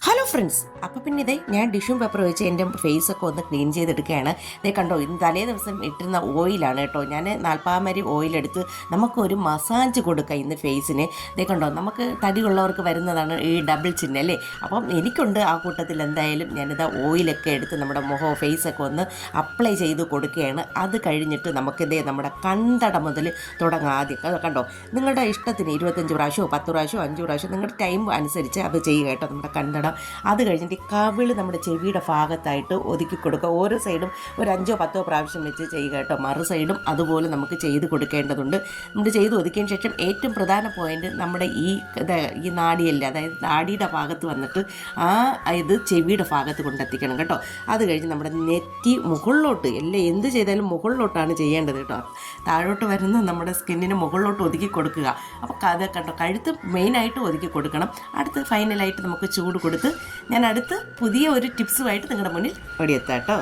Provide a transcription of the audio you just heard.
Hello friends, അപ്പോൾ പിന്നെ ഇതേ ഞാൻ ടിഷ്യൂ പേപ്പർ വെച്ച് എൻ്റെ ഫേസൊക്കെ ഒന്ന് ക്ലീൻ ചെയ്തെടുക്കുകയാണ്. ഇതേ കണ്ടോ, ഇന്ന് തലേ ദിവസം ഇട്ടിരുന്ന ഓയിലാണ് കേട്ടോ. ഞാൻ നാൽപ്പാമരി ഓയിലെടുത്ത് നമുക്കൊരു മസാജ് കൊടുക്കാം ഇന്ന് ഫേസിന്. ഇതേ കണ്ടോ, നമുക്ക് തടിയുള്ളവർക്ക് വരുന്നതാണ് ഈ ഡബിൾ ചിഹ്നം അല്ലേ. അപ്പം എനിക്കുണ്ട് ആ കൂട്ടത്തിൽ. എന്തായാലും ഞാനിതാ ഓയിലൊക്കെ എടുത്ത് നമ്മുടെ മുഖം ഫേസൊക്കെ ഒന്ന് അപ്ലൈ ചെയ്ത് കൊടുക്കുകയാണ്. അത് കഴിഞ്ഞിട്ട് നമുക്കിതേ നമ്മുടെ കൺതട മുതൽ തുടങ്ങാം. ആദ്യം കണ്ടോ, നിങ്ങളുടെ ഇഷ്ടത്തിന് 25 പ്രാവശ്യമോ 10 പ്രാവശ്യമോ 5 പ്രാവശ്യം നിങ്ങളുടെ ടൈം അനുസരിച്ച് അത് ചെയ്യുക കേട്ടോ. നമ്മുടെ കൺതട, അത് കഴിഞ്ഞിട്ട് കവിള് നമ്മുടെ ചെവിയുടെ ഭാഗത്തായിട്ട് ഒതുക്കി കൊടുക്കുക. ഓരോ സൈഡും ഒരു 5-10 പ്രാവശ്യം വെച്ച് ചെയ്യുക കേട്ടോ. മറു സൈഡും അതുപോലെ നമുക്ക് ചെയ്ത് കൊടുക്കേണ്ടതുണ്ട്. നമ്മൾ ചെയ്ത് ഒതുക്കിയതിന് ശേഷം ഏറ്റവും പ്രധാന പോയിന്റ് നമ്മുടെ ഈ നാടിയല്ലേ, അതായത് നാടിയുടെ ഭാഗത്ത് വന്നിട്ട് ഇത് ചെവിയുടെ ഭാഗത്ത് കൊണ്ടെത്തിക്കണം കേട്ടോ. അത് കഴിഞ്ഞ് നമ്മുടെ നെറ്റി മുകളിലോട്ട്, എല്ലാം എന്ത് ചെയ്താലും മുകളിലോട്ടാണ് ചെയ്യേണ്ടത് കേട്ടോ. താഴോട്ട് വരുന്ന നമ്മുടെ സ്കിന്നിന് മുകളിലോട്ട് ഒതുക്കി കൊടുക്കുക. അപ്പോൾ അത് കണ്ടോ, കഴുത്ത് മെയിനായിട്ട് ഒതുക്കി കൊടുക്കണം. അടുത്ത് ഫൈനലായിട്ട് നമുക്ക് ചൂട് കൊടുത്ത് ഞാൻ അടുത്ത് പുതിയ ഒരു ടിപ്സുമായിട്ട് നിങ്ങളുടെ മുന്നിൽ ഓടിയെത്താം കേട്ടോ.